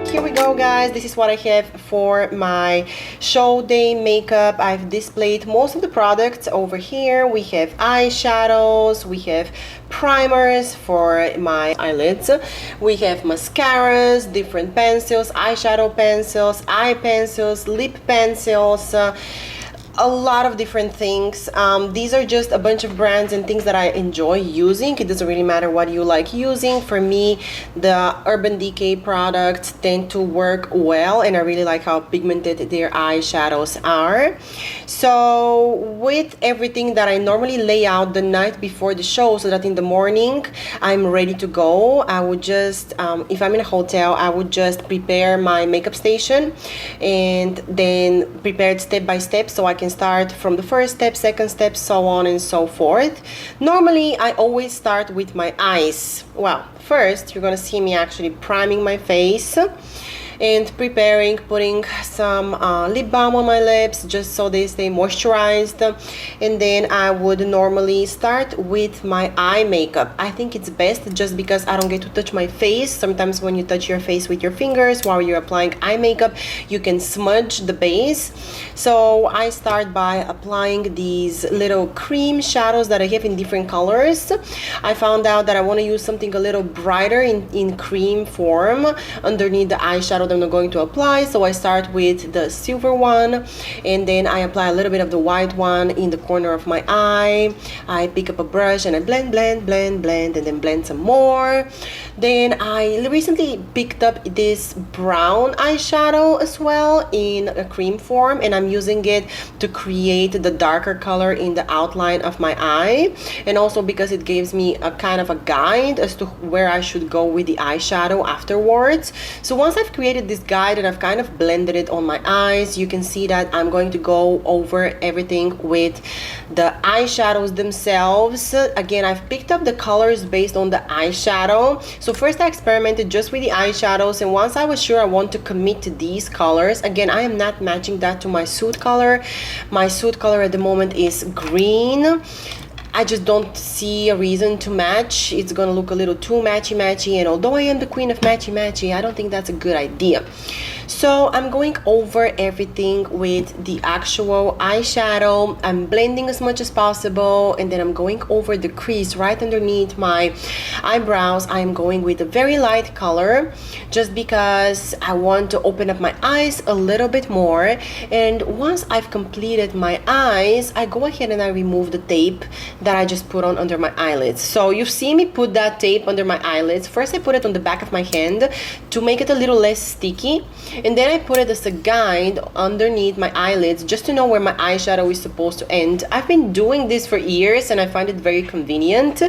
Here we go, guys. This is what I have for my show day makeup. I've displayed most of the products over here. We have eyeshadows, we have primers for my eyelids, we have mascaras, different pencils, eyeshadow pencils, eye pencils, lip pencils, a lot of different things. These are just a bunch of brands and things that I enjoy using. It doesn't really matter what you like using. For me, the Urban Decay products tend to work well, and I really like how pigmented their eyeshadows are. So with everything that I normally lay out the night before the show so that in the morning I'm ready to go, I would just, if I'm in a hotel, I would just prepare my makeup station and then prepare it step by step so I can start from the first step, second step, so on and so forth. Normally, I always start with my eyes. Well, first, you're gonna see me actually priming my face and preparing, putting some lip balm on my lips just so they stay moisturized. And then I would normally start with my eye makeup. I think it's best just because I don't get to touch my face. Sometimes when you touch your face with your fingers while you're applying eye makeup, you can smudge the base. So I start by applying these little cream shadows that I have in different colors. I found out that I want to use something a little brighter in cream form underneath the eyeshadow that I'm going to apply. So I start with the silver one, and then I apply a little bit of the white one in the corner of my eye. I pick up a brush and I blend, and then blend some more. Then I recently picked up this brown eyeshadow as well in a cream form, and I'm using it to create the darker color in the outline of my eye, and also because it gives me a kind of a guide as to where I should go with the eyeshadow afterwards. So once I've created this guide and I've kind of blended it on my eyes, you can see that I'm going to go over everything with the eyeshadows themselves. Again, I've picked up the colors based on the eyeshadow. So first I experimented just with the eyeshadows, and once I was sure I want to commit to these colors, again, I am not matching that to my suit color. My suit color at the moment is green. I just don't see a reason to match. It's gonna look a little too matchy-matchy, and although I am the queen of matchy-matchy, I don't think that's a good idea. So I'm going over everything with the actual eyeshadow. I'm blending as much as possible, and then I'm going over the crease right underneath my eyebrows. I'm going with a very light color just because I want to open up my eyes a little bit more. And once I've completed my eyes, I go ahead and I remove the tape that I just put on under my eyelids. So you've seen me put that tape under my eyelids. First I put it on the back of my hand to make it a little less sticky, and then I put it as a guide underneath my eyelids just to know where my eyeshadow is supposed to end. I've been doing this for years and I find it very convenient,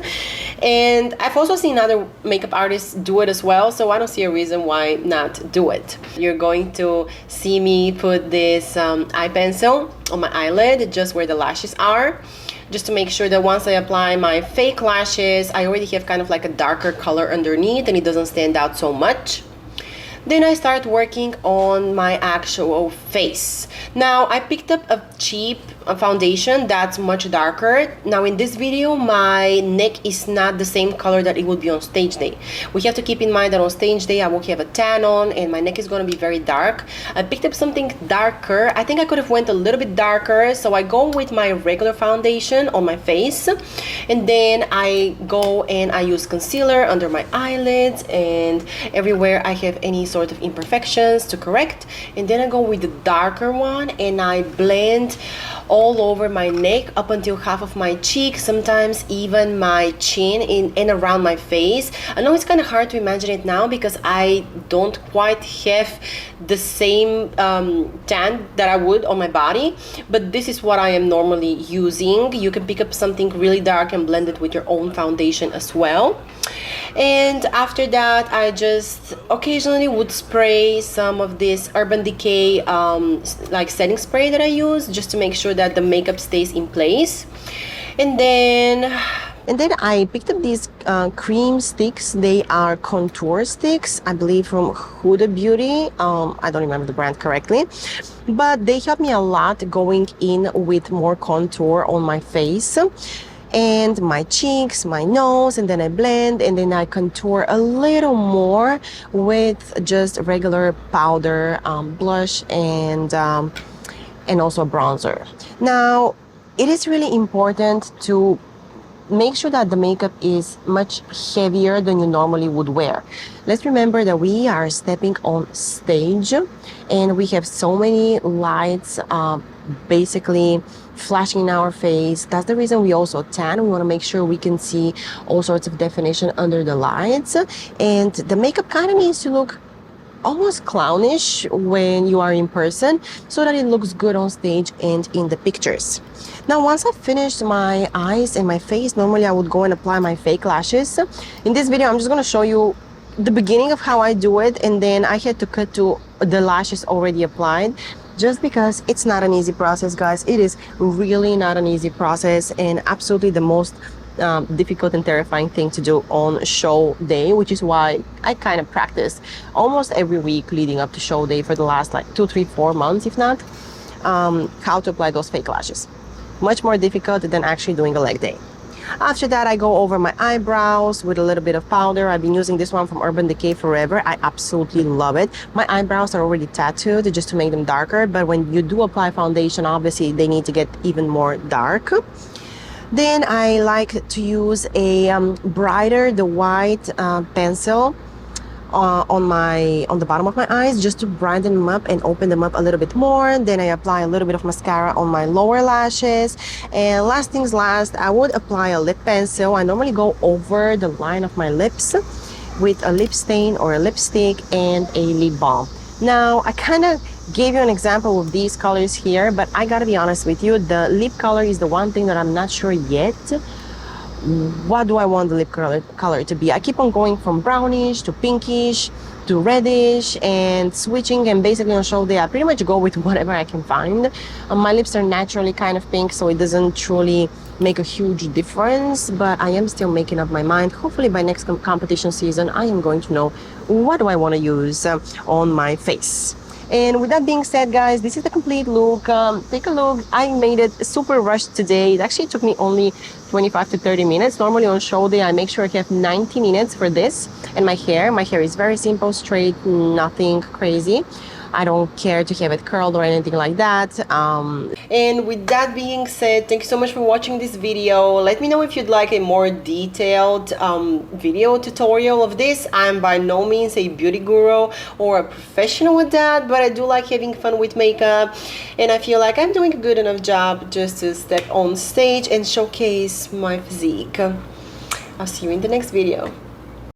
and I've also seen other makeup artists do it as well, so I don't see a reason why not do it. You're going to see me put this eye pencil on my eyelid just where the lashes are, just to make sure that once I apply my fake lashes, I already have kind of like a darker color underneath and it doesn't stand out so much. Then I start working on my actual face. Now I picked up a cheap foundation that's much darker. Now in this video my neck is not the same color that it would be on stage day. We have to keep in mind that on stage day I will have a tan on and my neck is going to be very dark. I picked up something darker. I think I could have went a little bit darker, so I go with my regular foundation on my face, and then I go and I use concealer under my eyelids and everywhere I have any sort of imperfections to correct, and then I go with the darker one and I blend all over my neck up until half of my cheek, sometimes even my chin and around my face. I know it's kind of hard to imagine it now because I don't quite have the same tan that I would on my body, but this is what I am normally using. You can pick up something really dark and blend it with your own foundation as well. And after that I just occasionally would spray some of this Urban Decay like setting spray that I use just to make sure that the makeup stays in place. And then I picked up these cream sticks. They are contour sticks, I believe from Huda Beauty. I don't remember the brand correctly, but they help me a lot going in with more contour on my face. and my cheeks, my nose, and then I blend, and then I contour a little more with just regular powder, blush, and also a bronzer. Now, it is really important to make sure that the makeup is much heavier than you normally would wear. Let's remember that we are stepping on stage and we have so many lights basically flashing in our face. That's the reason we also tan. We want to make sure we can see all sorts of definition under the lights, and the makeup kind of needs to look almost clownish when you are in person so that it looks good on stage and in the pictures. Now, once I finished my eyes and my face, normally I would go and apply my fake lashes. In this video, I'm just going to show you the beginning of how I do it, and then I had to cut to the lashes already applied, just because it's not an easy process, guys. It is really not an easy process, and absolutely the most difficult and terrifying thing to do on show day, which is why I kind of practiced almost every week leading up to show day for the last like 2, 3, 4 months, if not, how to apply those fake lashes. Much more difficult than actually doing a leg day. After that, I go over my eyebrows with a little bit of powder. I've been using this one from Urban Decay forever. I absolutely love it. My eyebrows are already tattooed just to make them darker, but when you do apply foundation, obviously they need to get even more dark. Then I like to use a brighter, the white pencil on the bottom of my eyes, just to brighten them up and open them up a little bit more. Then I apply a little bit of mascara on my lower lashes, and last things last, I would apply a lip pencil. I normally go over the line of my lips with a lip stain or a lipstick and a lip balm. Now, I kind of gave you an example of these colors here, but I gotta be honest with you, the lip color is the one thing that I'm not sure yet. What do I want the lip color to be? I keep on going from brownish to pinkish to reddish and switching, and basically on show day I pretty much go with whatever I can find. My lips are naturally kind of pink, so it doesn't truly make a huge difference, but I am still making up my mind. Hopefully by next competition season I am going to know what do I want to use on my face. And with that being said, guys, this is the complete look. Take a look. I made it super rushed today. It actually took me only 25 to 30 minutes. Normally on show day, I make sure I have 90 minutes for this. And my hair is very simple, straight, nothing crazy. I don't care to have it curled or anything like that. And with that being said, thank you so much for watching this video. Let me know if you'd like a more detailed video tutorial of this. I'm by no means a beauty guru or a professional with that, but I do like having fun with makeup, and I feel like I'm doing a good enough job just to step on stage and showcase my physique. I'll see you in the next video.